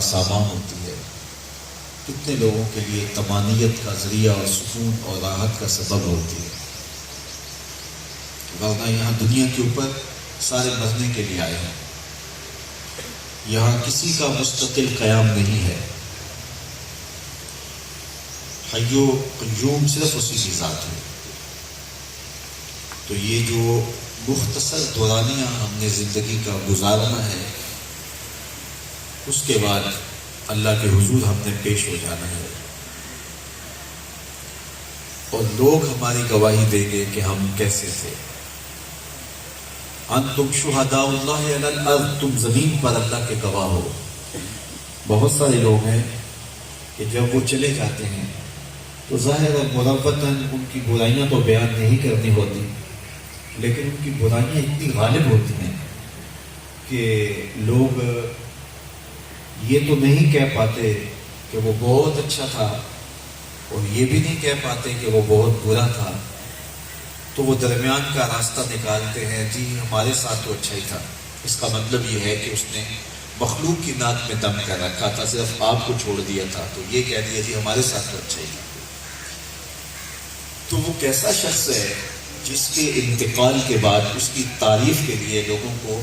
سامان ہوتی ہے، کتنے لوگوں کے لیے طمانینت کا ذریعہ اور سکون اور راحت کا سبب ہوتی ہے۔ ورنہ یہاں دنیا کے اوپر سارے مرنے کے لیے آئے ہیں، یہاں کسی کا مستقل قیام نہیں ہے، حی و قیوم صرف اسی کی ذات ہے۔ تو یہ جو مختصر دورانیہ ہم نے زندگی کا گزارنا ہے، اس کے بعد اللہ کے حضور ہم نے پیش ہو جانا ہے، اور لوگ ہماری گواہی دیں گے کہ ہم کیسے تھے۔ انتم شہداء اللہ علی الارض، تم زمین پر اللہ کے گواہ ہو۔ بہت سارے لوگ ہیں کہ جب وہ چلے جاتے ہیں تو ظاہر اور مروتاً ان کی برائیاں تو بیان نہیں کرنی ہوتی، لیکن ان کی برائیاں اتنی غالب ہوتی ہیں کہ لوگ یہ تو نہیں کہہ پاتے کہ وہ بہت اچھا تھا، اور یہ بھی نہیں کہہ پاتے کہ وہ بہت برا تھا، تو وہ درمیان کا راستہ نکالتے ہیں، جی ہمارے ساتھ تو اچھا ہی تھا۔ اس کا مطلب یہ ہے کہ اس نے مخلوق کی ناک میں دم کر رکھا تھا، صرف آپ کو چھوڑ دیا تھا، تو یہ کہہ دیا جی ہمارے ساتھ تو اچھا ہی تھا۔ تو وہ کیسا شخص ہے جس کے انتقال کے بعد اس کی تعریف کے لیے لوگوں کو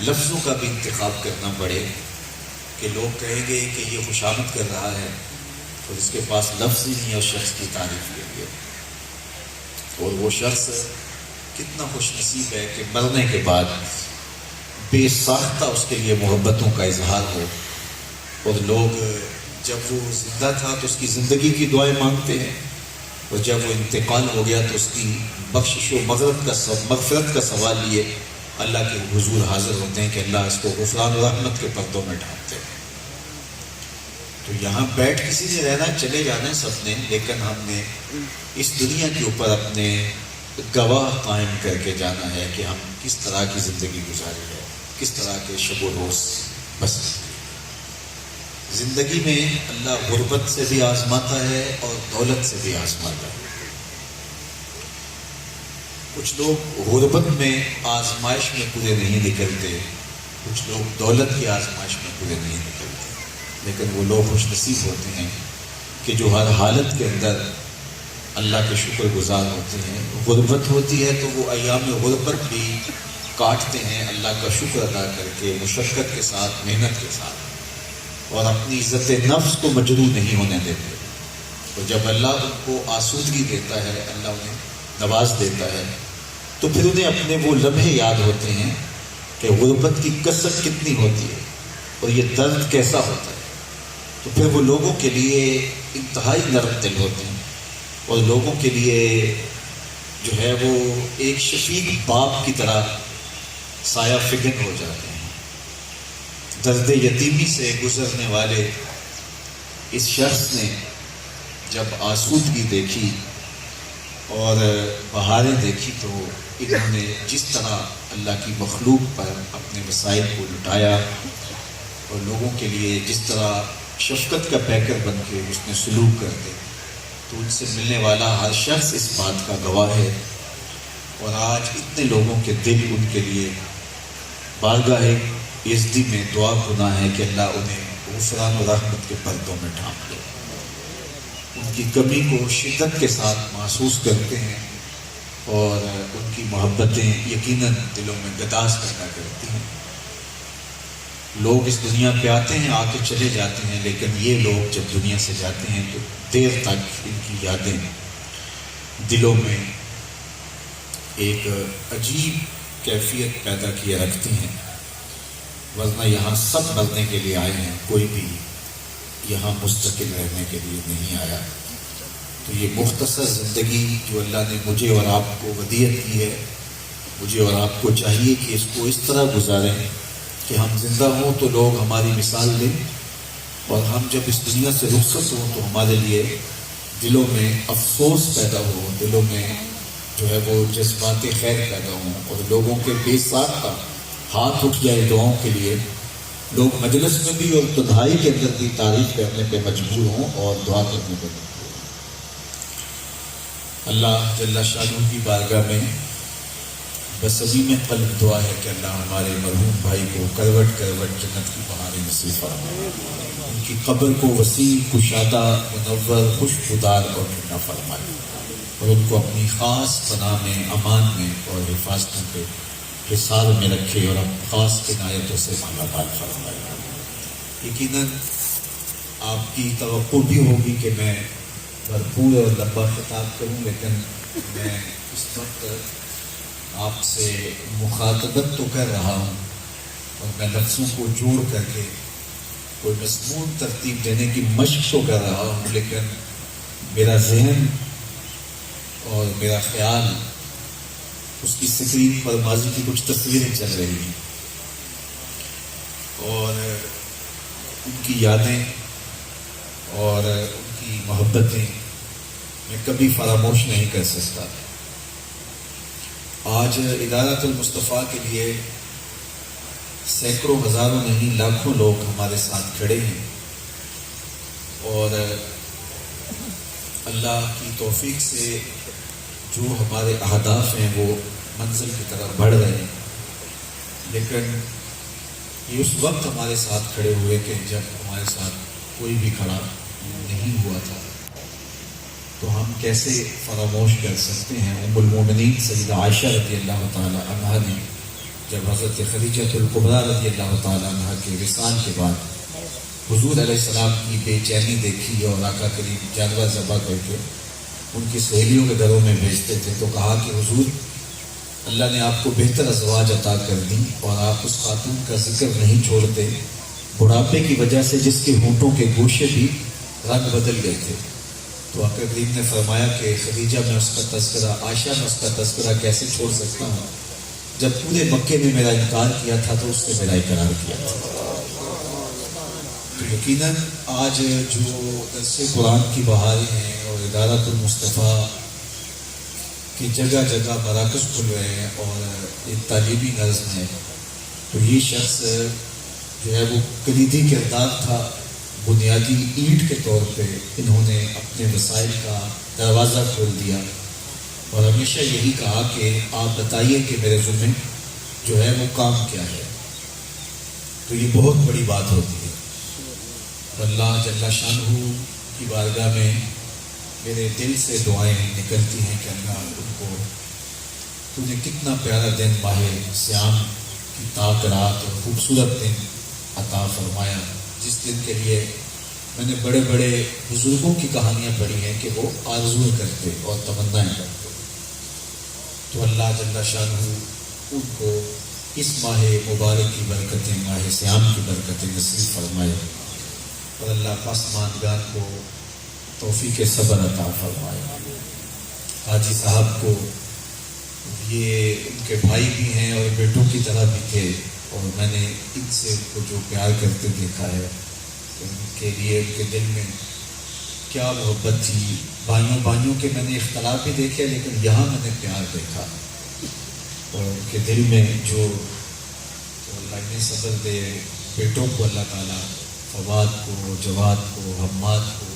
لفظوں کا بھی انتخاب کرنا پڑے، کہ لوگ کہیں گے کہ یہ خوشامد کر رہا ہے اور اس کے پاس لفظ ہی نہیں ہے اس شخص کی تعریف کے لیے۔ اور وہ شخص کتنا خوش نصیب ہے کہ مرنے کے بعد بے ساختہ اس کے لیے محبتوں کا اظہار ہو، اور لوگ جب وہ زندہ تھا تو اس کی زندگی کی دعائیں مانگتے ہیں، اور جب وہ انتقال ہو گیا تو اس کی بخشش و مغفرت کا سوال لیے اللہ کے حضور حاضر ہوتے ہیں کہ اللہ اس کو غفران و رحمت کے پردوں میں ڈھانپتے ہیں۔ تو یہاں بیٹھ کسی نے رہنا، چلے جانا ہے سب نے، لیکن ہم نے اس دنیا کے اوپر اپنے گواہ قائم کر کے جانا ہے کہ ہم کس طرح کی زندگی گزاری ہے، کس طرح کے شب و روز بس۔ زندگی میں اللہ غربت سے بھی آزماتا ہے اور دولت سے بھی آزماتا ہے۔ کچھ لوگ غربت میں آزمائش میں پورے نہیں نکلتے، کچھ لوگ دولت کی آزمائش میں پورے نہیں نکلتے، لیکن وہ لوگ خوش نصیب ہوتے ہیں کہ جو ہر حالت کے اندر اللہ کے شکر گزار ہوتے ہیں۔ غربت ہوتی ہے تو وہ ایام غربت بھی کاٹتے ہیں اللہ کا شکر ادا کر کے، مشقت کے ساتھ، محنت کے ساتھ، اور اپنی عزت نفس کو مجروح نہیں ہونے دیتے۔ اور جب اللہ ان کو آسودگی دیتا ہے، اللہ انہیں نواز دیتا ہے، تو پھر انہیں اپنے وہ لمحے یاد ہوتے ہیں کہ غربت کی کثرت کتنی ہوتی ہے اور یہ درد کیسا ہوتا ہے۔ تو پھر وہ لوگوں کے لیے انتہائی نرم دل ہوتے ہیں، اور لوگوں کے لیے جو ہے وہ ایک شفیق باپ کی طرح سایہ فکن ہو جاتے ہیں۔ درد یتیمی سے گزرنے والے اس شخص نے جب آسودگی دیکھی اور بہاریں دیکھی تو انہوں نے جس طرح اللہ کی مخلوق پر اپنے وسائل کو لٹایا اور لوگوں کے لیے جس طرح شفقت کا پیکر بن کے اس نے سلوک کرتے، تو ان سے ملنے والا ہر شخص اس بات کا گواہ ہے۔ اور آج اتنے لوگوں کے دل ان کے لیے بارگاہ یزدی میں دعا گناہ ہے کہ اللہ انہیں غفران و رحمت کے پردوں میں ڈھانپ لے۔ ان کی کمی کو شدت کے ساتھ محسوس کرتے ہیں، اور ان کی محبتیں یقیناً دلوں میں گداز پیدا کرتی ہیں۔ لوگ اس دنیا پہ آتے ہیں، آ کے چلے جاتے ہیں، لیکن یہ لوگ جب دنیا سے جاتے ہیں تو دیر تک ان کی یادیں دلوں میں ایک عجیب کیفیت پیدا کیے رکھتی ہیں۔ ورنہ یہاں سب مرنے کے لیے آئے ہیں، کوئی بھی یہاں مستقل رہنے کے لیے نہیں آیا۔ تو یہ مختصر زندگی جو اللہ نے مجھے اور آپ کو ودیعت کی ہے، مجھے اور آپ کو چاہیے کہ اس کو اس طرح گزاریں کہ ہم زندہ ہوں تو لوگ ہماری مثال لیں، اور ہم جب اس دنیا سے رخصت ہوں تو ہمارے لیے دلوں میں افسوس پیدا ہو، دلوں میں جو ہے وہ جذبات خیر پیدا ہوں، اور لوگوں کے بے ساختہ ہاتھ اٹھ جائے دعاؤں کے لیے، لوگ مجلس میں بھی اور تنہائی کے اندر بھی تعریف کرنے پہ مجبور ہوں اور دعا کرنے پہ مجبور ہوں۔ اللہ جل شانہ کی بارگاہ میں بس عظیم قلب دعا ہے کہ اللہ ہمارے مرحوم بھائی کو کروٹ کروٹ جنت کی بہاریں نصیب فرمائے، ان کی قبر کو وسیع، کشادہ، منور، خوشبودار اور ٹھنڈا فرمائے، اور ان کو اپنی خاص پناہ میں، امان میں اور حفاظتوں کے حصار میں رکھے اور اپنی خاص عنایتوں سے مالا مال فرمائے۔ یقیناً آپ کی توقع بھی ہوگی کہ میں بھرپور اور لمبا خطاب کروں، لیکن میں اس وقت آپ سے مخاطبت تو کر رہا ہوں اور میں لفظوں کو جوڑ کر کے کوئی مضمون ترتیب دینے کی مشق تو کر رہا ہوں، لیکن میرا ذہن اور میرا خیال اس کی اسکرین پر ماضی کی کچھ تصویریں چل رہی ہیں، اور ان کی یادیں اور ان کی محبتیں میں کبھی فراموش نہیں کر سکتا۔ آج ادارۃ المصطفیٰ کے لیے سینکڑوں ہزاروں نہیں لاکھوں لوگ ہمارے ساتھ کھڑے ہیں، اور اللہ کی توفیق سے جو ہمارے اہداف ہیں وہ منزل کی طرف بڑھ رہے ہیں، لیکن یہ اس وقت ہمارے ساتھ کھڑے ہوئے کہ جب ہمارے ساتھ کوئی بھی کھڑا نہیں ہوا تھا، تو ہم کیسے فراموش کر سکتے ہیں۔ ام المومنین سیدہ عائشہ رضی اللہ تعالی عنہا نے جب حضرت خدیجہ الکبریٰ رضی اللہ تعالی عنہا کے وصال کے بعد حضور علیہ السلام کی بے چینی دیکھی اور آقا کریم جانور ذبح کر کے ان کی سہیلیوں کے گھروں میں بھیجتے تھے، تو کہا کہ حضور اللہ نے آپ کو بہتر ازواج عطا کر دی اور آپ اس خاتون کا ذکر نہیں چھوڑتے بڑھاپے کی وجہ سے جس کے ہونٹوں کے گوشے بھی رنگ بدل گئے تھے۔ تو آقا کریم نے فرمایا کہ خدیجہ میں اس کا تذکرہ، عائشہ میں اس کا تذکرہ کیسے چھوڑ سکتا ہوں، جب پورے مکے نے میرا انکار کیا تھا تو اس نے میرا اقرار کیا تھا۔ تو یقیناً آج جو درس قرآن کی بہاریں ہیں اور ادارۃ المصطفیٰ کی جگہ جگہ مراکز کھل رہے ہیں اور ایک تعلیمی نظم ہے، تو یہ شخص جو ہے وہ کلیدی کردار تھا، بنیادی اینٹ کے طور پہ انہوں نے اپنے وسائل کا دروازہ کھول دیا اور ہمیشہ یہی کہا کہ آپ بتائیے کہ میرے ذمہ جو ہے وہ کام کیا ہے۔ تو یہ بہت بڑی بات ہوتی ہے، اللہ جل شانہ کی بارگاہ میں میرے دل سے دعائیں نکلتی ہیں کہ اللہ ان کو تو نے کتنا پیارا دن ماہ صیام کی تاک رات اور خوبصورت دن عطا فرمایا، جس دن کے لیے میں نے بڑے بڑے بزرگوں کی کہانیاں پڑھی ہیں کہ وہ آرزو کرتے اور تمنائیں کرتے، تو اللہ جل شانہ ان کو اس ماہ مبارک کی برکتیں، ماہ صیام کی برکتیں نصیب فرمائے، اور اللہ پسماندگان کو توفیق صبر عطا فرمائے۔ حاجی صاحب کو یہ ان کے بھائی بھی ہیں اور بیٹوں کی طرح بھی تھے، اور میں نے ان سے ان کو جو پیار کرتے دیکھا ہے، ان کے لیے ان کے دل میں کیا محبت تھی۔ بھائیوں کے میں نے اختلاف بھی دیکھے، لیکن یہاں میں نے پیار دیکھا، اور ان کے دل میں جو اللہ نے صبر دے، بیٹوں کو اللہ تعالیٰ فواد کو، جواد کو، حماد کو،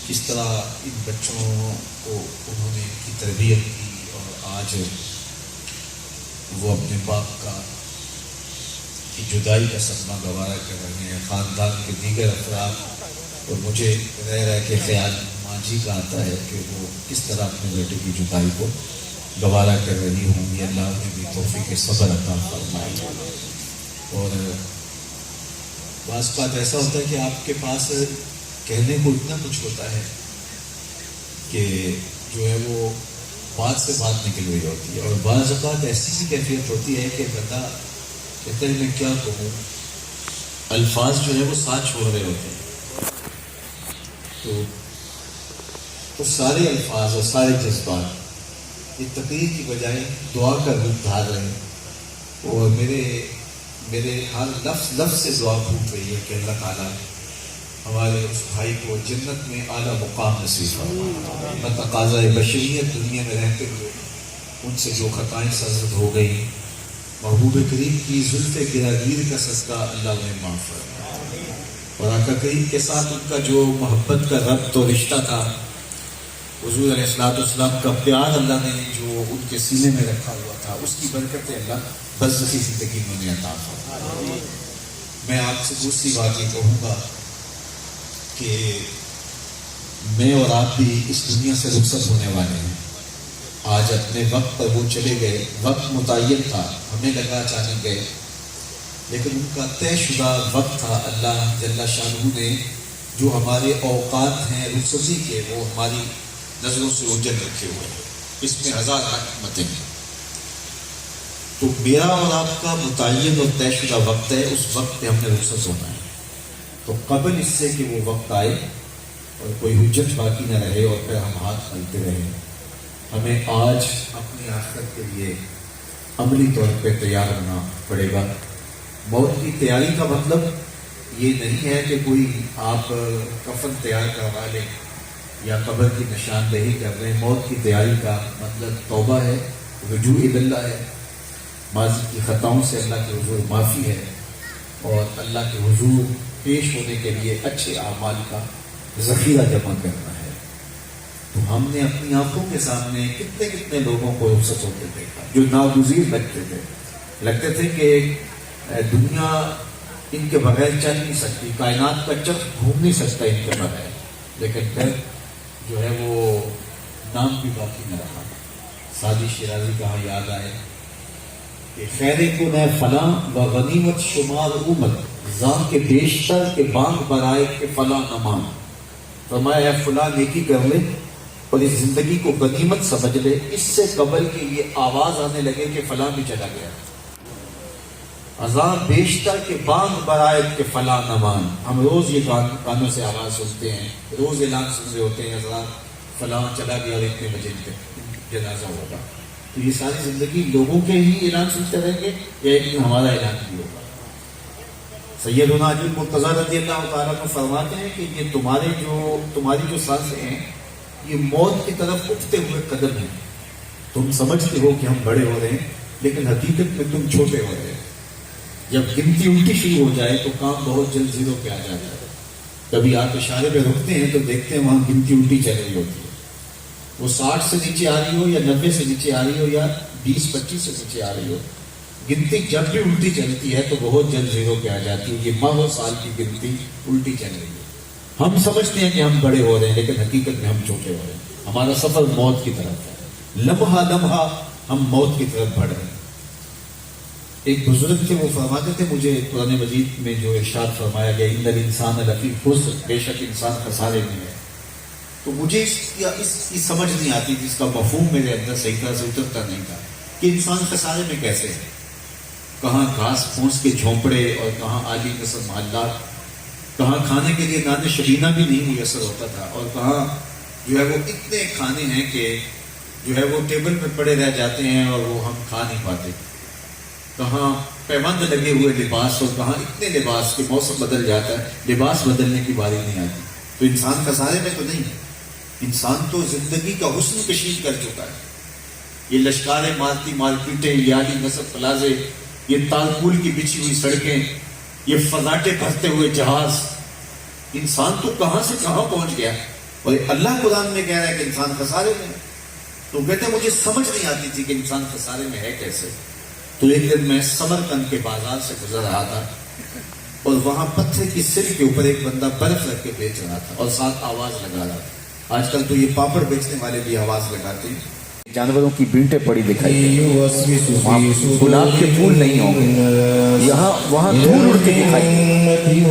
کس طرح ان بچوں کو انہوں نے کی تربیت کی، اور آج وہ اپنے باپ کی جدائی کا صدمہ گوارا کر رہے ہیں۔ خاندان کے دیگر افراد، اور مجھے رہ کے خیال ماجی کا آتا ہے کہ وہ کس طرح اپنے بیٹے کی جدائی کو گوارا کر رہی ہوں گی۔ اللہ نے بھی توفیق صبر عطا فرمائی۔ اور بعض بات ایسا ہوتا ہے کہ آپ کے پاس کہنے کو اتنا کچھ ہوتا ہے کہ جو ہے وہ بات سے بات نکل رہی ہوتی ہے، اور بعض اوقات ایسی سی کیفیت ہوتی ہے کہ بندہ کہتا ہے میں کیا کہوں، الفاظ جو ہے وہ ساتھ چھوڑ رہے ہوتے ہیں، تو سارے الفاظ اور سارے جذبات یہ تقریر کی بجائے دعا کا روپ دھار رہے ہیں۔ اور میرے میرے ہر لفظ لفظ سے دعا پھوٹ رہی ہے کہ اللہ تعالیٰ ہمارے اس بھائی کو جنت میں اعلیٰ مقام نصیب فرمائے. تقاضۂ بشریت دنیا میں رہتے ہوئے ان سے جو خطائیں سرزد ہو گئی، محبوب کریم کی زلف گراگیر کا صدقہ اللہ انہیں معاف فرمائے. اور آقا کریم کے ساتھ ان کا جو محبت کا ربط و رشتہ تھا، حضور علیہ السلام کا پیار اللہ نے جو ان کے سینے میں رکھا ہوا تھا، اس کی برکت اللہ برزخی زندگی میں انہیں عطا فرمائے. میں آپ سے دوسری بات یہ کہوں گا کہ میں اور آپ بھی اس دنیا سے رخصت ہونے والے ہیں. آج اپنے وقت پر وہ چلے گئے، وقت متعین تھا، ہمیں لگا اچانک گئے، لیکن ان کا طے شدہ وقت تھا. اللہ جل شانہ نے جو ہمارے اوقات ہیں رخصتی کے، وہ ہماری نظروں سے اوجھل رکھے ہوئے ہیں. اس میں ہزار حکمتیں ہیں. تو میرا اور آپ کا متعین اور طے شدہ وقت ہے، اس وقت پہ ہم نے رخصت ہونا ہے. تو قبل اس سے کہ وہ وقت آئے اور کوئی حجت باقی نہ رہے اور پھر ہم ہاتھ ملتے رہیں، ہمیں آج اپنی آخرت کے لیے عملی طور پہ تیار ہونا پڑے گا. موت کی تیاری کا مطلب یہ نہیں ہے کہ کوئی آپ کفن تیار کروا لیں یا قبر کی نشاندہی کر رہے ہیں. موت کی تیاری کا مطلب توبہ ہے، رجوع اللہ ہے، ماضی کی خطاؤں سے اللہ کے حضور معافی ہے اور اللہ کے حضور پیش ہونے کے لیے اچھے اعمال کا ذخیرہ جمع کرنا ہے. تو ہم نے اپنی آنکھوں کے سامنے کتنے کتنے لوگوں کو رخصت ہوتے دیکھا جو ناگزیر لگتے تھے کہ دنیا ان کے بغیر چل نہیں سکتی، کائنات کا چرخ گھوم نہیں سکتا ان کے بغیر، لیکن پھر جو ہے وہ نام بھی باقی نہ رہا. سعدی شیرازی کہا یاد آئے کہ خیر کن ہے فلاں و غنیمت شمار امت زاں کے بیشتر کے بانگ برائے کہ فلاں نمان. فرمایا ہے فلاں نیکی کر لے اور اس زندگی کو غنیمت سمجھ لے، اس سے قبل کہ یہ آواز آنے لگے کہ فلاں بھی چلا گیا. ازاں بیشتر کے بانگ برائے کہ فلاں نمان. ہم روز یہ کانوں سے آواز سنتے ہیں، روز اعلان سن رہے ہوتے ہیں ازاں فلاں چلا گیا اور اتنے بجے جنازہ ہوگا. تو یہ ساری زندگی لوگوں کے ہی اعلان سنتے رہیں گے یا ایک دن ہمارا اعلان بھی ہوگا؟ سیدنا علی مرتضیٰ رضی اللہ تعالیٰ کو فرماتے ہیں کہ یہ تمہاری جو سانسیں ہیں یہ موت کی طرف اٹھتے ہوئے قدم ہیں. تم سمجھتے ہو کہ ہم بڑے ہو رہے ہیں لیکن حقیقت میں تم چھوٹے ہو رہے ہیں. جب گنتی الٹی شروع ہو جائے تو کام بہت جلد زیرو پہ آ جاتا ہے. کبھی آپ اشارے پہ رکتے ہیں تو دیکھتے ہیں وہاں گنتی الٹی چل رہی ہوتی ہے. وہ 60 سے نیچے آ رہی ہو یا 90 سے نیچے آ رہی ہو یا 20-25 سے نیچے آ رہی ہو، گنتی جب بھی الٹی چلتی ہے تو بہت جلد زیرو پہ آ جاتی ہے. یہ ماہ و سال کی گنتی الٹی چل رہی ہے. ہم سمجھتے ہیں کہ ہم بڑے ہو رہے ہیں لیکن حقیقت میں ہم چھوٹے ہو رہے ہیں. ہمارا سفر موت کی طرف ہے. لمحہ لمحہ ہم موت کی طرف بڑھ رہے ہیں. ایک بزرگ تھے، وہ فرماتے تھے، مجھے قرآن مجید میں جو ارشاد فرمایا گیا ان الانسان لفی خسر، بے شک انسان خسارے میں ہے، تو مجھے اس کی سمجھ نہیں آتی تھی، اس کا مفہوم میرے اندر صحیح طرح سے اترتا نہیں تھا کہ انسان خسارے میں کیسے ہے. کہاں گھاس پھونس کے جھونپڑے اور کہاں عالی نسل محلات، کہاں کھانے کے لیے نان شبینہ بھی نہیں میسر ہوتا تھا، اور کہاں جو ہے وہ اتنے کھانے ہیں کہ جو ہے وہ ٹیبل پہ پڑے رہ جاتے ہیں اور وہ ہم کھا نہیں پاتے. کہاں پیوند لگے ہوئے لباس اور کہاں اتنے لباس کہ موسم بدل جاتا ہے، لباس بدلنے کی باری نہیں آتی. تو انسان خسارے میں تو نہیں ہے. انسان تو زندگی کا حسن کشید کر چکا ہے. یہ لشکاریں مارتی مارکیٹیں، یہ عالی نصب پلازے، یہ تالپول کی بچھی ہوئی سڑکیں، یہ فضاٹے بھرتے ہوئے جہاز، انسان تو کہاں سے کہاں پہنچ گیا. اور اللہ قرآن میں کہہ رہا ہے کہ انسان خسارے میں ہے. تو کہتے ہیں مجھے سمجھ نہیں آتی تھی کہ انسان خسارے میں ہے کیسے. تو ایک دن میں سمرقند کے بازار سے گزر رہا تھا اور وہاں پتھر کی سر کے اوپر ایک بندہ برف رکھ کے بیچ رہا تھا اور ساتھ آواز لگا رہا تھا. آج کل تو یہ پاپڑ بیچنے والے بھی آواز لگاتے ہیں. جانوروں کی بینٹیں پڑی دکھائی، گلاب کے پھول نہیں ہوں گے، یہاں وہاں دھول اڑ کے دکھائی.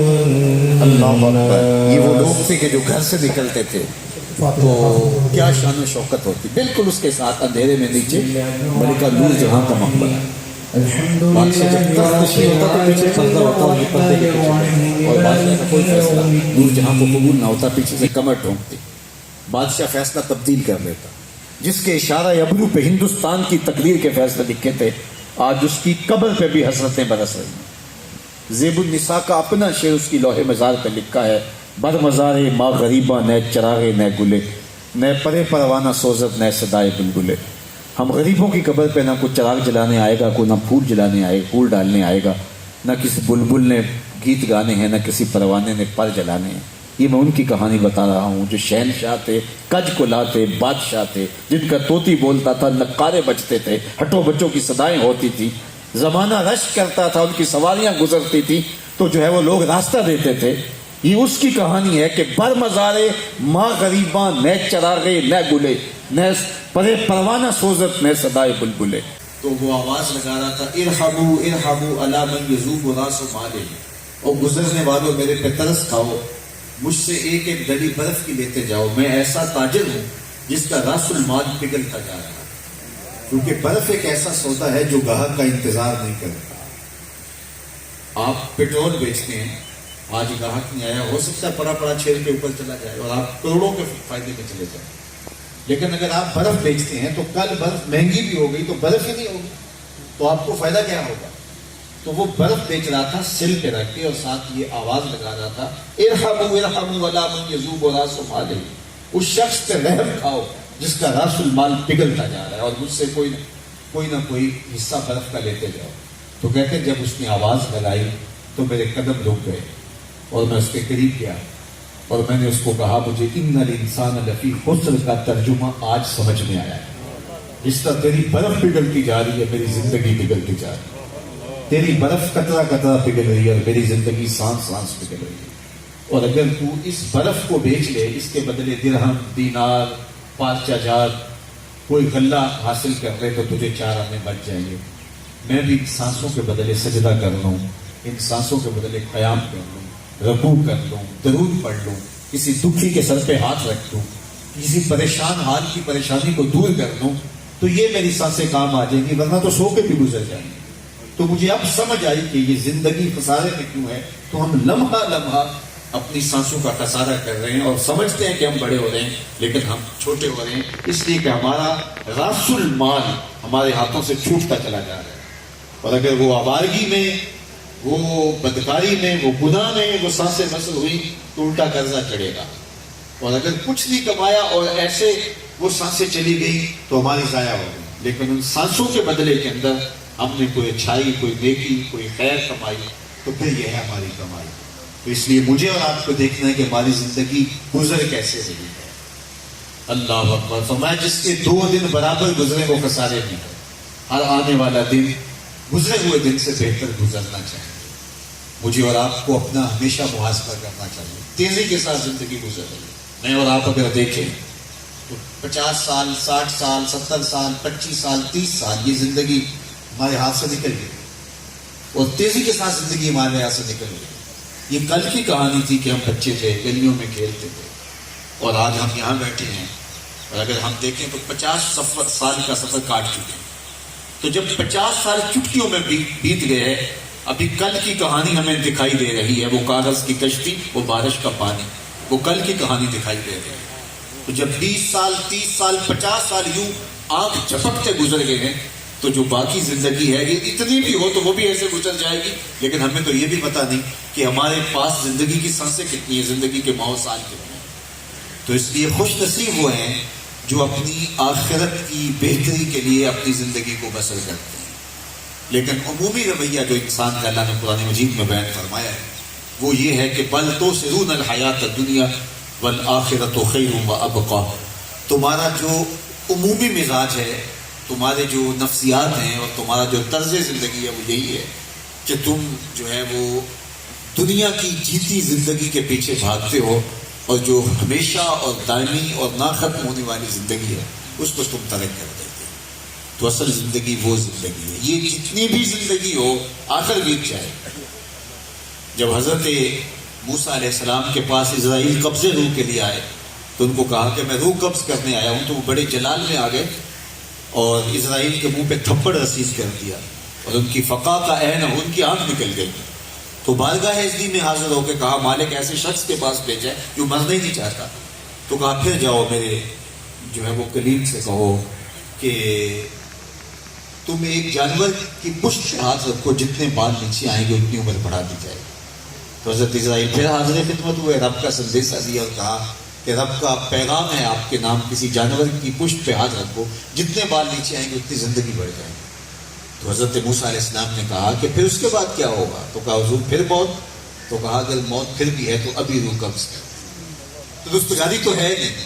اللہ اکبر. یہ وہ لوگ تھے کہ جو گھر سے نکلتے تھے تو کیا شان و شوکت ہوتی. بالکل اس کے ساتھ اندھیرے میں نیچے ملکہ نور جہاں کا مقبرہ. بادشاہ جب تخت نشین ہوتا تو پیچھے پردہ ہوتا اور یہ پردے کے پیچھے، اور بادشاہ کا کوئی فیصلہ نور جہاں کو قبول نہ ہوتا، پیچھے سے کمر ٹھونکتی. بادشاہ فیصلہ تبدیل کر لیتا. جس کے اشارہ ابرو پہ ہندوستان کی تقدیر کے فیصلے لکھے تھے، آج اس کی قبر پہ بھی حسرتیں برس رہی ہیں. زیب النساء کا اپنا شعر اس کی لوح مزار پہ لکھا ہے: بر مزار ما غریباں نئے چراغے نئے گلے، نئے پرے پروانہ سوزت نئے صدائے بلبلے۔ ہم غریبوں کی قبر پہ نہ کوئی چراغ جلانے آئے گا، کوئی نہ پھول جلانے آئے گا، پھول ڈالنے آئے گا، نہ کسی بلبل نے گیت گانے ہیں، نہ کسی پروانے نے پر جلانے ہیں۔ یہ میں ان کی کہانی بتا رہا ہوں جو شہنشاہ تھے، کج کلا تھے، بادشاہ تھے، جن کا طوطی بولتا تھا، نقارے بجتے تھے، ہٹو بچوں کی صدائیں ہوتی تھی، زمانہ رش کرتا تھا، ان کی سواریاں گزرتی تھی تو جو ہے وہ لوگ راستہ دیتے تھے۔ یہ اس کی کہانی ہے کہ بر مزارے ماں غریباں نئے چراغے نئے گلے، نئے پرے پروانہ سوزت نئے صدائے بلبلے۔ تو وہ آواز لگا رہا تھا: ارحموا ارحموا علی من یذوب راس مالے، اور گزرنے والوں میرے پہ ترس کھاؤ، مجھ سے ایک ایک دڑی برف کی لیتے جاؤ، میں ایسا تاجر ہوں جس کا راس المال پگھلتا جا رہا ہے۔ کیونکہ برف ایک ایسا سودا ہے جو گاہک کا انتظار نہیں کرتا۔ آپ پیٹرول بیچتے ہیں، آج گاہک نہیں آیا، ہو سکتا ہے پڑا پڑا چھیل کے اوپر چلا جائے اور آپ کروڑوں کے فائدے میں چلے جائیں۔ لیکن اگر آپ برف بیچتے ہیں تو کل برف مہنگی بھی ہو گئی تو برف ہی نہیں ہوگی، تو آپ کو فائدہ کیا ہوگا؟ تو وہ برف بیچ رہا تھا سل پہ رکھ کے، اور ساتھ یہ آواز لگا رہا تھا: ارحموا ارحموا علی من یذوب راس مالہ، اس شخص پہ رحم کھاؤ جس کا راس المال پگھلتا جا رہا ہے، اور مجھ سے کوئی نہ کوئی حصہ برف کا لیتے جاؤ۔ تو کہتے جب اس نے آواز لگائی تو میرے قدم رک گئے اور میں اس کے قریب گیا اور میں نے اس کو کہا: مجھے ان الانسان لفی خسر کا ترجمہ آج سمجھ میں آیا ہے۔ جس طرح تیری برف پگھلتی جا رہی ہے، میری زندگی پگھلتی جا رہی ہے۔ تیری برف قطرہ قطرہ پگھل رہی ہے اور میری زندگی سانس سانس پگھل رہی ہے۔ اور اگر تو اس برف کو بیچ لے، اس کے بدلے درہم، دینار، پارچہ جات، کوئی غلہ حاصل کر لے تو تجھے 4 آنے بچ جائیں گے۔ میں بھی ان سانسوں کے بدلے سجدہ کر لوں، ان سانسوں کے بدلے قیام کر لوں، رکوع کر لوں، درود پڑھ لوں، کسی دکھی کے سر پہ ہاتھ رکھ دوں، کسی پریشان حال کی پریشانی کو دور کر دوں، تو یہ میری سانسیں کام آ جائیں گی، ورنہ تو سو کے بھی گزر جائیں گے۔ تو مجھے اب سمجھ آئی کہ یہ زندگی خسارے میں کیوں ہے۔ تو ہم لمحہ لمحہ اپنی سانسوں کا خسارہ کر رہے ہیں اور سمجھتے ہیں کہ ہم بڑے ہو رہے ہیں، لیکن ہم چھوٹے ہو رہے ہیں، اس لیے کہ ہمارا راس المال ہمارے ہاتھوں سے چھوٹتا چلا جا رہا ہے۔ اور اگر وہ آوارگی میں، وہ بدکاری میں، وہ گناہ میں وہ سانسیں مسل ہوئی تو الٹا قرضہ چڑھے گا۔ اور اگر کچھ نہیں کمایا اور ایسے وہ سانسیں چلی گئی تو ہماری ضائع ہو گئی۔ لیکن ان سانسوں کے بدلے کے اندر ہم نے کوئی اچھائی، کوئی نیکی، کوئی خیر کمائی، تو پھر یہ ہے ہماری کمائی۔ تو اس لیے مجھے اور آپ کو دیکھنا ہے کہ ہماری زندگی گزر کیسے رہی ہے۔ اللہ اکبر۔ فرمایا جس کے 2 دن برابر گزرے وہ خسارے نہیں ہے۔ ہر آنے والا دن گزرے ہوئے دن سے بہتر گزرنا چاہیے۔ مجھے اور آپ کو اپنا ہمیشہ محاسبہ کرنا چاہیے۔ تیزی کے ساتھ زندگی گزر رہی ہے۔ میں اور آپ اگر دیکھیں تو 50 سال، 60 سال، 70 سال، 25 سال، 30 سال یہ زندگی ہمارے ہاتھ سے نکل گئی، اور تیزی کے ساتھ زندگی ہمارے ہاتھ سے نکل گئی۔ یہ کل کی کہانی تھی کہ ہم بچے تھے، گلیوں میں کھیلتے تھے، اور آج ہم یہاں بیٹھے ہیں، اور اگر ہم دیکھیں تو 50 سال کا سفر کاٹ چکے ہیں۔ تو جب 50 سال چٹکیوں میں بیت گئے ہیں، ابھی کل کی کہانی ہمیں دکھائی دے رہی ہے، وہ کاغذ کی کشتی، وہ بارش کا پانی، وہ کل کی کہانی دکھائی دے رہی ہے۔ تو جب 20 سال، 30 سال، 50 سال یوں آنکھ جھپکتے گزر گئے ہیں، تو جو باقی زندگی ہے یہ اتنی بھی ہو تو وہ بھی ایسے گزر جائے گی، لیکن ہمیں تو یہ بھی پتہ نہیں کہ ہمارے پاس زندگی کی سانسیں کتنی ہیں، زندگی کے ماہ سال کتنے ہیں۔ تو اس لیے خوش نصیب وہ ہیں جو اپنی آخرت کی بہتری کے لیے اپنی زندگی کو بسر کرتے ہیں۔ لیکن عمومی رویہ جو انسان کا اللہ نے قرآن مجید میں بیان فرمایا ہے وہ یہ ہے کہ بل تؤثرون الحیات الدنیا والآخرۃ خیر وابقیٰ۔ تمہارا جو عمومی مزاج ہے، تمہارے جو نفسیات ہیں اور تمہارا جو طرز زندگی ہے وہ یہی ہے کہ تم جو ہے وہ دنیا کی جیتی زندگی کے پیچھے بھاگتے ہو، اور جو ہمیشہ اور دائمی اور نہ ختم ہونے والی زندگی ہے اس کو تم ترک کر دیتے ہو۔ تو اصل زندگی وہ زندگی ہے، یہ جتنی بھی زندگی ہو آخر بیت جائے۔ جب حضرت موسیٰ علیہ السلام کے پاس اسرائیل قبضے روح کے لیے آئے تو ان کو کہا کہ میں روح قبض کرنے آیا ہوں، تو وہ بڑے جلال میں آ گئے اور اسرائیل کے منہ پہ تھپڑ رسید کر دیا، اور ان کی فقا کا عین ہو، ان کی آنکھ نکل گئی۔ تو بارگاہ عزتی میں حاضر ہو کے کہا مالک ایسے شخص کے پاس بھیجا ہے جو مرنا ہی نہیں چاہتا۔ تو کہا پھر جاؤ میرے جو ہے وہ کلیم سے کہو کہ تم ایک جانور کی پشت پہ ہاتھ رکھو، جتنے بال نیچے آئیں گے اتنی عمر بڑھا دی جائے گی۔ تو حضرت اسرائیل پھر حاضر خدمت ہوئے، رب کا سندیشہ دیا اور کہا کہ رب کا پیغام ہے آپ کے نام، کسی جانور کی پشت پہ ہاتھ رکھو، جتنے بال نیچے آئیں گے اتنی زندگی بڑھ جائے گی۔ تو حضرت موسیٰ علیہ السلام نے کہا کہ پھر اس کے بعد کیا ہوگا؟ تو کہا حضور پھر موت؟ تو کہا اگر موت پھر بھی ہے تو ابھی روح قبض کر۔ تو دستگاری تو ہے نہیں،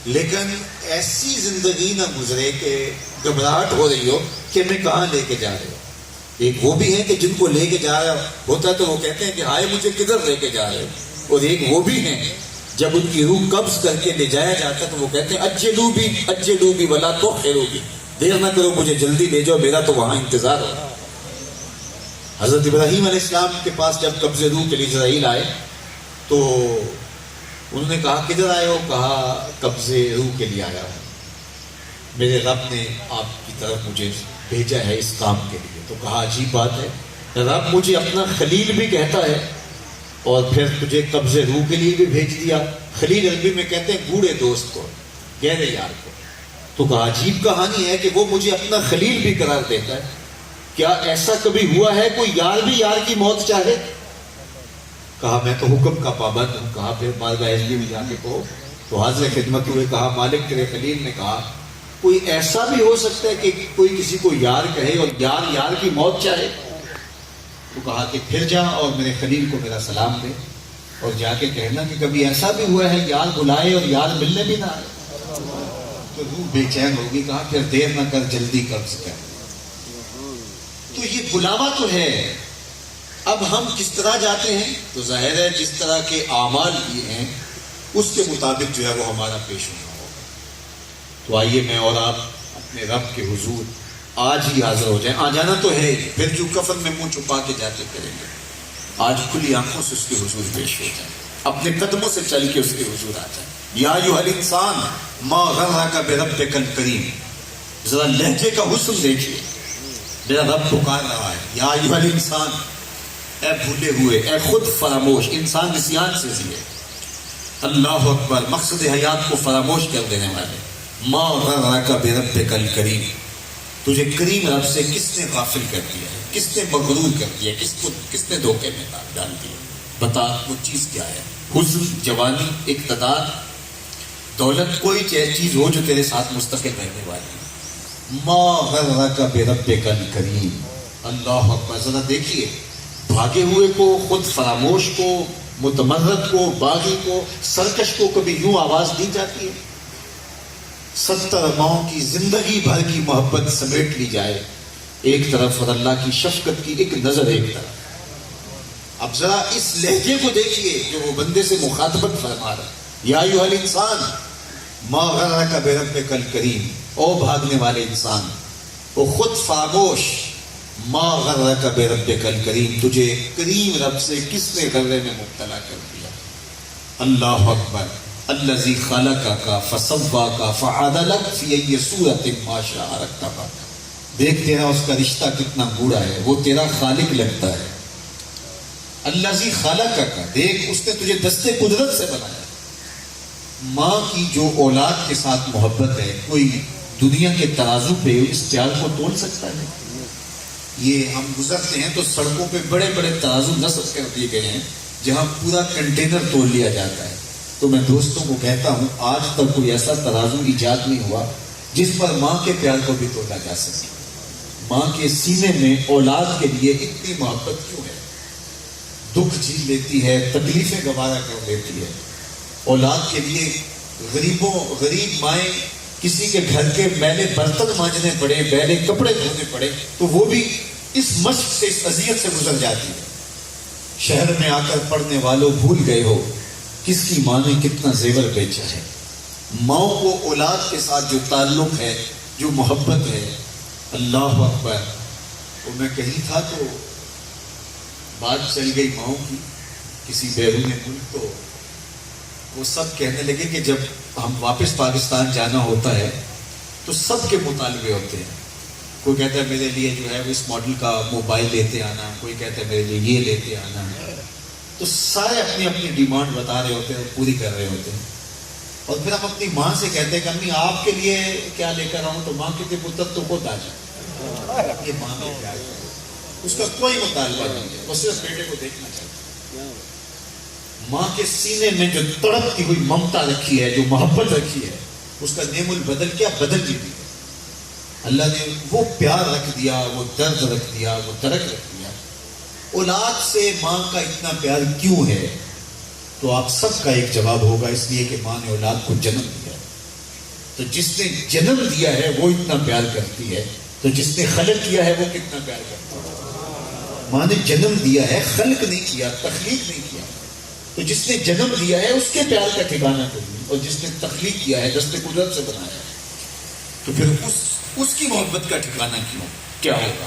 لیکن ایسی زندگی نہ گزرے کہ گھبراہٹ ہو رہی ہو کہ میں کہاں لے کے جا رہے ہو۔ ایک وہ بھی ہے کہ جن کو لے کے جا رہا ہوتا ہے تو وہ کہتے ہیں کہ ہائے مجھے کدھر لے کے جا رہے ہو، اور ایک وہ بھی ہیں جب ان کی روح قبض کر کے لے جایا جاتا ہے تو وہ کہتے ہیں اجلو بھی ولا تؤخروا بھی، دیر نہ کرو مجھے جلدی لے جاؤ، میرا تو وہاں انتظار ہو۔ حضرت ابراہیم علیہ السلام کے پاس جب قبض روح کے لیے اسرائیل آئے تو انہوں نے کہا کدھر آئے ہو؟ کہا قبض روح کے لیے آیا ہوں، میرے رب نے آپ کی طرف مجھے بھیجا ہے اس کام کے لیے۔ تو کہا عجیب بات ہے، رب مجھے اپنا خلیل بھی کہتا ہے اور پھر تجھے قبض روح کے لیے بھی بھیج دیا۔ خلیل عربی میں کہتے ہیں گوڑے دوست کو، گہرے یار کو۔ تو کہا عجیب کہانی ہے کہ وہ مجھے اپنا خلیل بھی قرار دیتا ہے، کیا ایسا کبھی ہوا ہے کوئی یار بھی یار کی موت چاہے؟ کہا میں تو حکم کا پابند ہوں۔ کہا پھر بارگاہ اجلی میں جا کے کہو۔ تو حاضر خدمت ہوئے، کہا مالک تیرے خلیل نے کہا کوئی ایسا بھی ہو سکتا ہے کہ کوئی کسی کو یار کہے اور یار یار کی موت چاہے؟ تو کہا کہ پھر جا اور میرے خلیل کو میرا سلام دے اور جا کے کہنا کہ کبھی ایسا بھی ہوا ہے یار بلائے اور یار ملنے بھی نہ آئے۔ تو روح بے چین ہوگی۔ کہا پھر دیر نہ کر، جلدی قبض کر۔ تو یہ بلاوا تو ہے۔ اب ہم کس طرح جاتے ہیں؟ تو ظاہر ہے جس طرح کے اعمال کیے ہیں اس کے مطابق جو ہے وہ ہمارا پیش ہونا ہوگا۔ تو آئیے میں اور آپ اپنے رب کے حضور آج ہی حاضر ہو جائیں۔ آ جانا تو ہے ہی، پھر جو کفن میں منہ چھپا کے جاتے کریں گے، آج کھلی آنکھوں سے اس کے حضور پیش ہو جائیں، اپنے قدموں سے چل کے اس کے حضور آ جائیں۔ یا ایھا الانسان ما غرک بربک الکریم، ذرا لہجے کا حسن دیکھیے، میرا رب پکار رہا ہے، یا ایھا الانسان، اے بھولے ہوئے، اے خود فراموش انسان، نسیان سے ضیے، اللہ اکبر، مقصد حیات کو فراموش کر دینے والے، ما غرک بربک الکریم، تجھے کریم رب سے کس نے غافل کر دیا ہے، کس نے مغرور کر دیا، کس نے دھوکے میں ڈال دیا؟ بتا وہ چیز کیا ہے؟ حسن، جوانی، اقتدار، دولت، کوئی چیز ہو جو تیرے ساتھ مستقل رہنے والی ہے۔ ما غرک بربک الکریم، اللہ اکبر۔ ذرا دیکھیے بھاگے ہوئے کو، خود فراموش کو، متمرد کو، باغی کو، سرکش کو کبھی یوں آواز دی جاتی ہے؟ 70 ماہوں کی زندگی بھر کی محبت سمیٹ لی جائے ایک طرف اور اللہ کی شفقت کی ایک نظر ایک طرف۔ اب ذرا اس لہجے کو دیکھیے جو وہ بندے سے مخاطبت فرما رہا ہے، یا ایھا الانسان ما غرک بربک الکریم، او بھاگنے والے انسان، او خود فراموش، ما غرک بربک الکریم، تجھے کریم رب سے کس نے غرے میں مبتلا کر دیا؟ اللہ اکبر۔ الذی خلقک فسواک فعدلک فی ای صورۃ ما شاء رکبک، دیکھ تیرا اس کا رشتہ کتنا گوڑا ہے، وہ تیرا خالق لگتا ہے۔ الذی خلقک، دیکھ اس نے تجھے دستے قدرت سے بنایا۔ ماں کی جو اولاد کے ساتھ محبت ہے، کوئی دنیا کے ترازو پہ اس پیار کو تول سکتا ہے؟ یہ ہم گزرتے ہیں تو سڑکوں پہ بڑے بڑے ترازو نصب کر دیے گئے ہیں جہاں پورا کنٹینر تول لیا جاتا ہے۔ تو میں دوستوں کو کہتا ہوں آج تک کوئی ایسا ترازو ایجاد نہیں ہوا جس پر ماں کے پیار کو بھی تولا جا سکے۔ ماں کے سینے میں اولاد کے لیے اتنی محبت کیوں ہے؟ دکھ جھیل لیتی ہے، تکلیفیں گوارا کر لیتی ہے۔ اولاد کے لیے غریب مائیں کسی کے گھر کے میلے برتن مانجنے پڑے، میلے کپڑے دھونے پڑے تو وہ بھی اس مشق سے، اس اذیت سے گزر جاتی ہے۔ شہر میں آ کر پڑھنے والوں بھول گئے ہو کس کی ماں نے کتنا زیور بیچا ہے۔ ماں کو اولاد کے ساتھ جو تعلق ہے، جو محبت ہے، اللہ اکبر۔ اور میں کہیں تھا تو بات چل گئی ماؤں کی کسی بیرون ملک، تو وہ سب کہنے لگے کہ جب ہم واپس پاکستان جانا ہوتا ہے تو سب کے مطالبے ہوتے ہیں۔ کوئی کہتا ہے میرے لیے جو ہے اس ماڈل کا موبائل لیتے آنا، کوئی کہتا ہے میرے لیے یہ لیتے آنا، تو سارے اپنی اپنی ڈیمانڈ بتا رہے ہوتے ہیں اور پوری کر رہے ہوتے ہیں۔ اور پھر ہم اپنی ماں سے کہتے ہیں کہ امی آپ کے لیے کیا لے کر آؤں؟ تو ماں کہتے پتر تو خود آ جائے۔ یہ ماں کا پیار ہے، اس کا کوئی مطالبہ نہیں ہے، وہ صرف بیٹے کو دیکھنا چاہتا ہے۔ ماں کے سینے میں جو تڑپتی ہوئی ممتا رکھی ہے، جو محبت رکھی ہے، اس کا نعم البدل کیا بدل بھی دی ہے۔ اللہ نے وہ پیار رکھ دیا، وہ درد رکھ دیا، وہ درک رکھ دیا۔ اولاد سے ماں کا اتنا پیار کیوں ہے؟ تو آپ سب کا ایک جواب ہوگا، اس لیے کہ ماں نے اولاد کو جنم دیا ہے۔ تو جس نے جنم دیا ہے وہ اتنا پیار کرتی ہے، تو جس نے خلق کیا ہے وہ کتنا پیار کرتا ہے؟ ماں نے جنم دیا ہے، خلق نہیں کیا، تخلیق نہیں کیا۔ تو جس نے جنم دیا ہے اس کے پیار کا ٹھکانہ کوئی، اور جس نے تخلیق کیا ہے، دست قدرت سے بنایا ہے، تو پھر اس کی محبت کا ٹھکانہ کیا ہوگا؟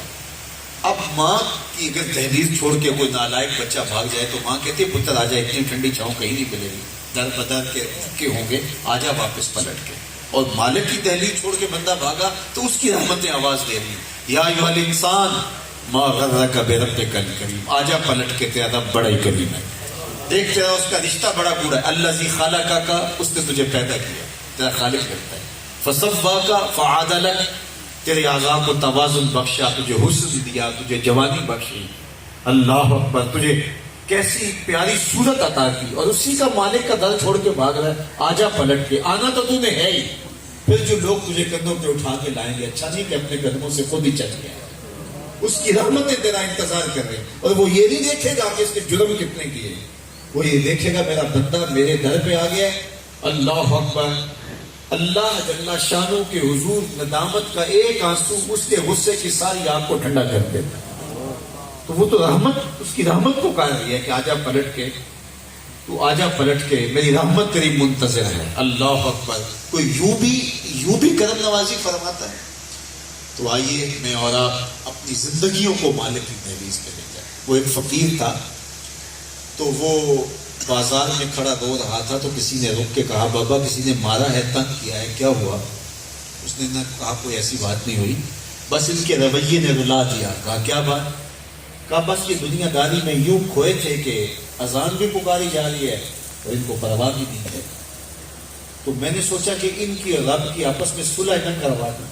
اب ماں کی اگر دہلیز چھوڑ کے کوئی نالائق بچہ بھاگ جائے تو ماں کہتی ہے پتر آ جائے، اتنی ٹھنڈی چھاؤں کہیں نہیں ملے گی، در بدر کے ہوں گے، آ جا واپس پلٹ کے۔ اور مالک کی دہلیز چھوڑ کے بندہ بھاگا تو اس کی رحمتیں آواز دے رہی ہیں، یا ایھا الانسان ما غرک بربک الکریم، آ جا پلٹ کے، تیرا رب بڑا ہی کریم ہے، دیکھ تیرا اس کا رشتہ بڑا گوڑا ہے، الذی خلقک، اس نے تجھے پیدا کیا، تیرا خالق لگتا ہے، فسواک فعدلک، تیرے اعضاء کو توازن بخشا، تجھے حسن دیا، تجھے جوانی بخشی، اللہ اکبر، تجھے کیسی پیاری صورت عطا کی، اور اسی کا مالک کا در چھوڑ کے بھاگ رہا ہے، آجا پلٹ کے، آنا تو تو نے ہے ہی، پھر جو لوگ تجھے قدموں پہ اٹھا کے لائیں گے، اچھا نہیں کہ اپنے قدموں سے خود ہی چل گیا، اس کی رحمتیں تیرا انتظار کر رہے ہیں، اور وہ یہ نہیں دیکھے گا کہ اس نے جرم کتنے کیے، وہ یہ دیکھے گا میرا بندہ میرے در پہ آ گیا ہے، اللہ اکبر۔ اللہ جل شانوں کے حضور ندامت کا ایک آنسو اس کے غصے کی ساری آگ کو ٹھنڈا کر دیتا ہے۔ تو وہ تو رحمت، اس کی رحمت کو کہا رہی ہے کہ آجا پلٹ کے، تو آجا پلٹ کے، میری رحمت تیری منتظر ہے، اللہ اکبر۔ کوئی یوں بھی کرم نوازی فرماتا ہے؟ تو آئیے میں اور آپ اپنی زندگیوں کو مالک کی دہلیز پہ لے جائیں۔ وہ ایک فقیر تھا، تو وہ بازار میں کھڑا رو رہا تھا، تو کسی نے رک کے کہا، بابا کسی نے مارا ہے، تنگ کیا ہے، کیا ہوا؟ اس نے نہ کہا کوئی ایسی بات نہیں ہوئی، بس ان کے رویے نے رلا دیا۔ کہا کیا بات؟ کہا بس یہ دنیا داری میں یوں کھوئے تھے کہ اذان بھی پکاری جا رہی ہے اور ان کو پرواہ بھی نہیں ہے، تو میں نے سوچا کہ ان کی اور رب کی آپس میں صلح نہ کروا دوں۔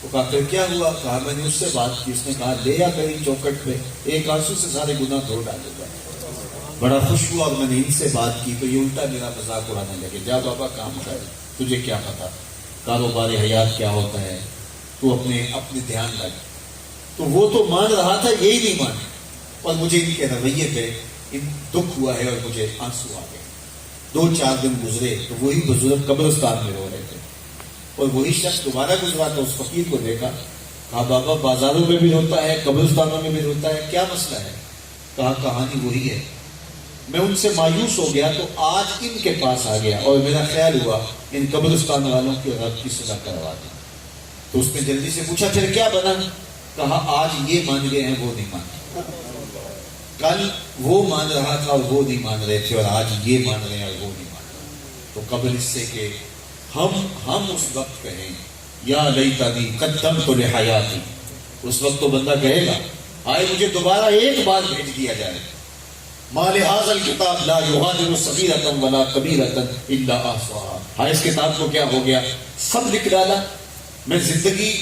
تو کہا پھر کیا ہوا؟ کہا میں نے اس سے بات کی، اس نے کہا لے آ میری چوکٹ پہ، ایک آنسو سے سارے گناہ دھو ڈالے گا۔ بڑا خوش ہوا، اور میں نے ان سے بات کی تو یہ الٹا میرا مذاق اڑانے لگے، جا بابا کام کر، تجھے کیا پتا کاروبار حیات کیا ہوتا ہے، تو اپنے دھیان لگ۔ تو وہ تو مان رہا تھا، یہی نہیں مانے، اور مجھے ان کے رویے پہ دکھ ہوا ہے اور مجھے آنسو آ گئے۔ 2-4 دن گزرے تو وہی بزرگ قبرستان میں رو رہے تھے، اور وہی شخص دوبارہ گزرا تو اس فقیر کو دیکھا، کہا بابا بازاروں میں بھی روتا ہے، قبرستانوں میں بھی روتا ہے، کیا مسئلہ ہے؟ کہا کہانی وہی ہے، میں ان سے مایوس ہو گیا تو آج ان کے پاس آ گیا، اور میرا خیال ہوا ان قبرستان والوں کی رب کی صلاح کروا دی۔ تو اس نے جلدی سے پوچھا پھر کیا بنا؟ کہا آج یہ مان گئے ہیں، وہ نہیں مانے، کل وہ مان رہا تھا اور وہ نہیں مان رہے تھے، اور آج یہ مان رہے ہیں اور وہ نہیں مان رہے۔ تو قبل اس سے کہ ہم اس وقت کہیں یا لیتنی قدمت لحیاتی، اس وقت تو بندہ کہے گا آئے مجھے دوبارہ ایک بار بھیج دیا جائے، ما لہذا الکتاب لا یغادر صغیرۃ ولا کبیرۃ الا احصاها، ہاں اس کتاب کو کیا ہو گیا، سب لکھ ڈالا، میں زندگی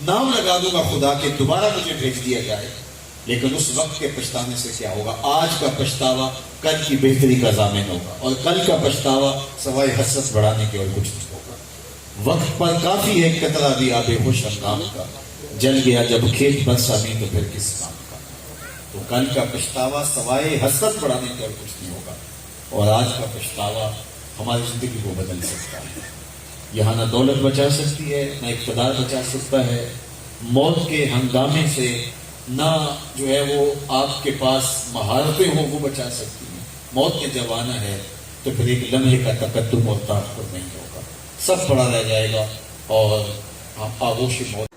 نام لگا دوں گا خدا کہ دوبارہ مجھے بھیج دیا جائے، لیکن اس وقت کے پچھتانے سے کیا ہوگا؟ آج کا پچھتاوا کل کی بہتری کا ضامن ہوگا، اور کل کا پچھتاوا سوائے حسرت بڑھانے کے اور کچھ نہیں ہوگا۔ وقت پر کافی ہے قطرہ بھی آب خوش کام کا، جل گیا جب کھیت برسا نہیں تو پھر کس کام کا۔ تو کل کا پچھتاوا سوائے حسرت بڑھانے کے اور کچھ نہیں ہوگا، اور آج کا پچھتاوا ہماری زندگی کو بدل سکتا ہے۔ یہاں نہ دولت بچا سکتی ہے، نہ اقتدار بچا سکتا ہے، موت کے ہنگامے سے نہ جو ہے وہ آپ کے پاس مہارتیں ہوں وہ بچا سکتی ہیں۔ موت نے جب آنا ہے تو پھر ایک لمحے کا تقدم اور تاخر نہیں ہوگا، سب پڑا رہ جائے گا، اور آغوش موت